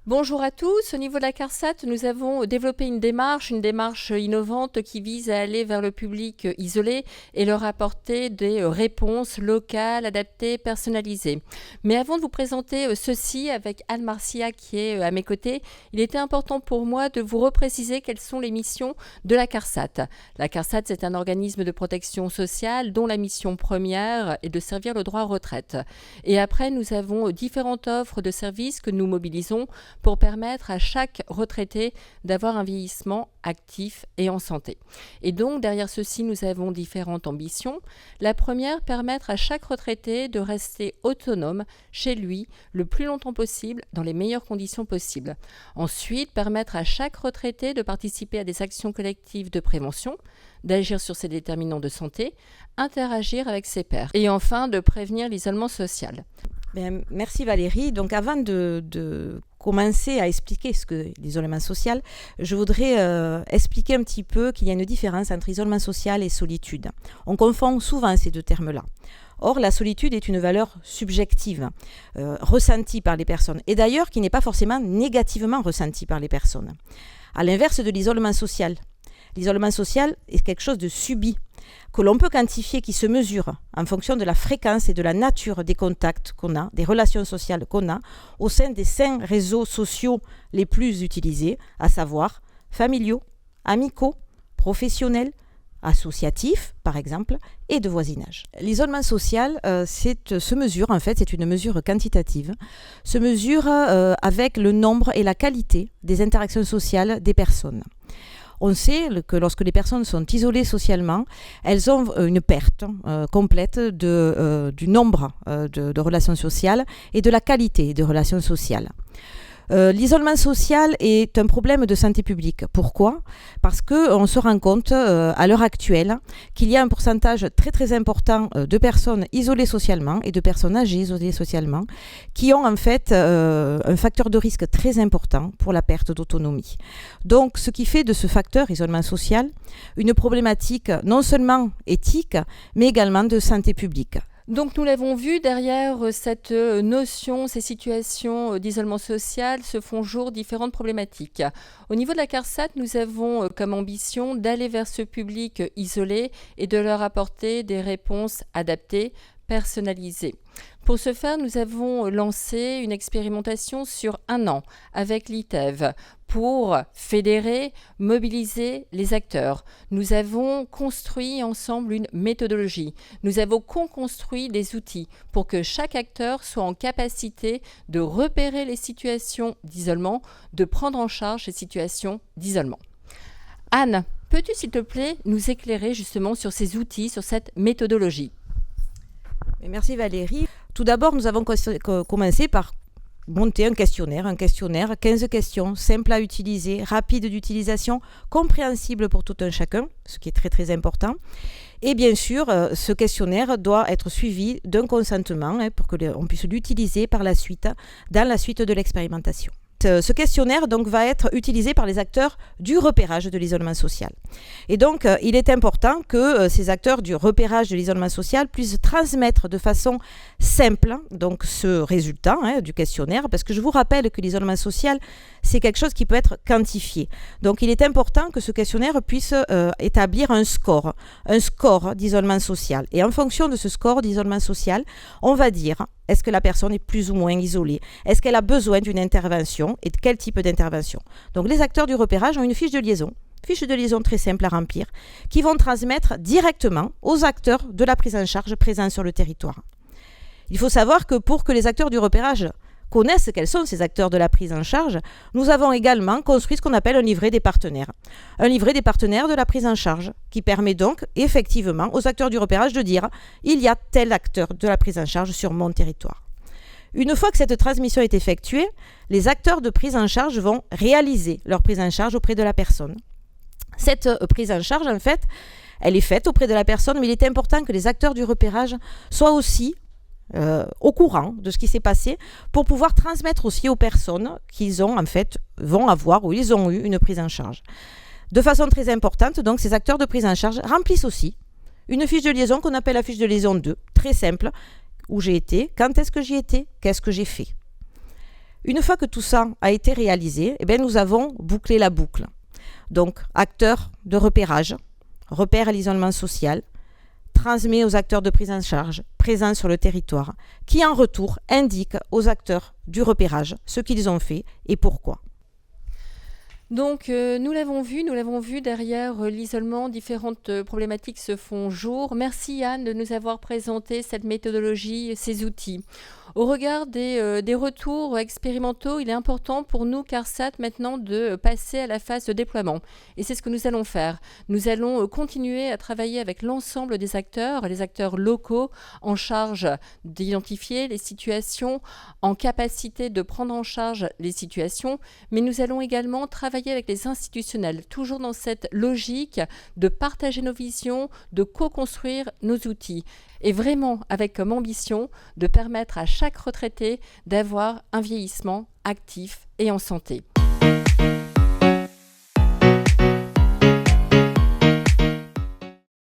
Bonjour à tous. Au niveau de la CARSAT, nous avons développé une démarche innovante qui vise à aller vers le public isolé et leur apporter des réponses locales, adaptées, personnalisées. Mais avant de vous présenter ceci avec Anne Marcia qui est à mes côtés, il était important pour moi de vous repréciser quelles sont les missions de la CARSAT. La CARSAT, c'est un organisme de protection sociale dont la mission première est de servir le droit à retraite. Et après, nous avons différentes offres de services que nous mobilisons pour permettre à chaque retraité d'avoir un vieillissement actif et en santé. Et donc, derrière ceci, nous avons différentes ambitions. La première, permettre à chaque retraité de rester autonome chez lui le plus longtemps possible, dans les meilleures conditions possibles. Ensuite, permettre à chaque retraité de participer à des actions collectives de prévention, d'agir sur ses déterminants de santé, interagir avec ses pairs. Et enfin, de prévenir l'isolement social. Bien, merci Valérie. Donc avant de commencer à expliquer ce que l'isolement social, je voudrais expliquer un petit peu qu'il y a une différence entre isolement social et solitude. On confond souvent ces deux termes-là. Or, la solitude est une valeur subjective, ressentie par les personnes, et d'ailleurs qui n'est pas forcément négativement ressentie par les personnes. À l'inverse de l'isolement social. L'isolement social est quelque chose de subi, que l'on peut quantifier, qui se mesure en fonction de la fréquence et de la nature des contacts qu'on a, des relations sociales qu'on a, au sein des 5 réseaux sociaux les plus utilisés, à savoir familiaux, amicaux, professionnels, associatifs, par exemple, et de voisinage. L'isolement social se mesure, en fait, c'est une mesure quantitative, se mesure avec le nombre et la qualité des interactions sociales des personnes. On sait que lorsque les personnes sont isolées socialement, elles ont une perte complète du nombre de relations sociales et de la qualité des relations sociales. L'isolement social est un problème de santé publique. Pourquoi ? Parce qu'on se rend compte à l'heure actuelle qu'il y a un pourcentage très très important de personnes isolées socialement et de personnes âgées isolées socialement qui ont en fait un facteur de risque très important pour la perte d'autonomie. Donc ce qui fait de ce facteur isolement social une problématique non seulement éthique mais également de santé publique. Donc nous l'avons vu, derrière cette notion, ces situations d'isolement social se font jour différentes problématiques. Au niveau de la CARSAT, nous avons comme ambition d'aller vers ce public isolé et de leur apporter des réponses adaptées, personnalisées. Pour ce faire, nous avons lancé une expérimentation sur 1 an avec l'ITEV pour fédérer, mobiliser les acteurs. Nous avons construit ensemble une méthodologie. Nous avons co-construit des outils pour que chaque acteur soit en capacité de repérer les situations d'isolement, de prendre en charge ces situations d'isolement. Anne, peux-tu s'il te plaît nous éclairer justement sur ces outils, sur cette méthodologie ? Merci Valérie. Tout d'abord, nous avons commencé par monter un questionnaire, 15 questions, simples à utiliser, rapides d'utilisation, compréhensibles pour tout un chacun, ce qui est très très important. Et bien sûr, ce questionnaire doit être suivi d'un consentement pour qu'on puisse l'utiliser par la suite, dans la suite de l'expérimentation. Ce questionnaire donc, va être utilisé par les acteurs du repérage de l'isolement social. Et donc, il est important que ces acteurs du repérage de l'isolement social puissent transmettre de façon simple donc, ce résultat du questionnaire, parce que je vous rappelle que l'isolement social, c'est quelque chose qui peut être quantifié. Donc, il est important que ce questionnaire puisse établir un score d'isolement social. Et en fonction de ce score d'isolement social, on va dire est-ce que la personne est plus ou moins isolée ? Est-ce qu'elle a besoin d'une intervention et de quel type d'intervention ? Donc les acteurs du repérage ont une fiche de liaison très simple à remplir, qui vont transmettre directement aux acteurs de la prise en charge présents sur le territoire. Il faut savoir que pour que les acteurs du repérage connaissent quels sont ces acteurs de la prise en charge, nous avons également construit ce qu'on appelle un livret des partenaires. Un livret des partenaires de la prise en charge, qui permet donc effectivement aux acteurs du repérage de dire « il y a tel acteur de la prise en charge sur mon territoire ». Une fois que cette transmission est effectuée, les acteurs de prise en charge vont réaliser leur prise en charge auprès de la personne. Cette prise en charge, en fait, elle est faite auprès de la personne, mais il est important que les acteurs du repérage soient aussi au courant de ce qui s'est passé pour pouvoir transmettre aussi aux personnes qu'ils ont en fait vont avoir ou ils ont eu une prise en charge. De façon très importante, donc ces acteurs de prise en charge remplissent aussi une fiche de liaison qu'on appelle la fiche de liaison 2, très simple, où j'ai été, quand est-ce que j'y étais, qu'est-ce que j'ai fait. Une fois que tout ça a été réalisé, nous avons bouclé la boucle. Donc, acteurs de repérage, repère à l'isolement social, transmet aux acteurs de prise en charge, présents sur le territoire, qui en retour indiquent aux acteurs du repérage ce qu'ils ont fait et pourquoi. Donc, nous l'avons vu derrière l'isolement, différentes problématiques se font jour. Merci Anne de nous avoir présenté cette méthodologie, ces outils. Au regard des retours expérimentaux, il est important pour nous, CARSAT, maintenant de passer à la phase de déploiement. Et c'est ce que nous allons faire. Nous allons continuer à travailler avec l'ensemble des acteurs, les acteurs locaux en charge d'identifier les situations, en capacité de prendre en charge les situations, mais nous allons également travailler avec les institutionnels, toujours dans cette logique de partager nos visions, de co-construire nos outils, et vraiment avec comme ambition de permettre à chaque retraité d'avoir un vieillissement actif et en santé.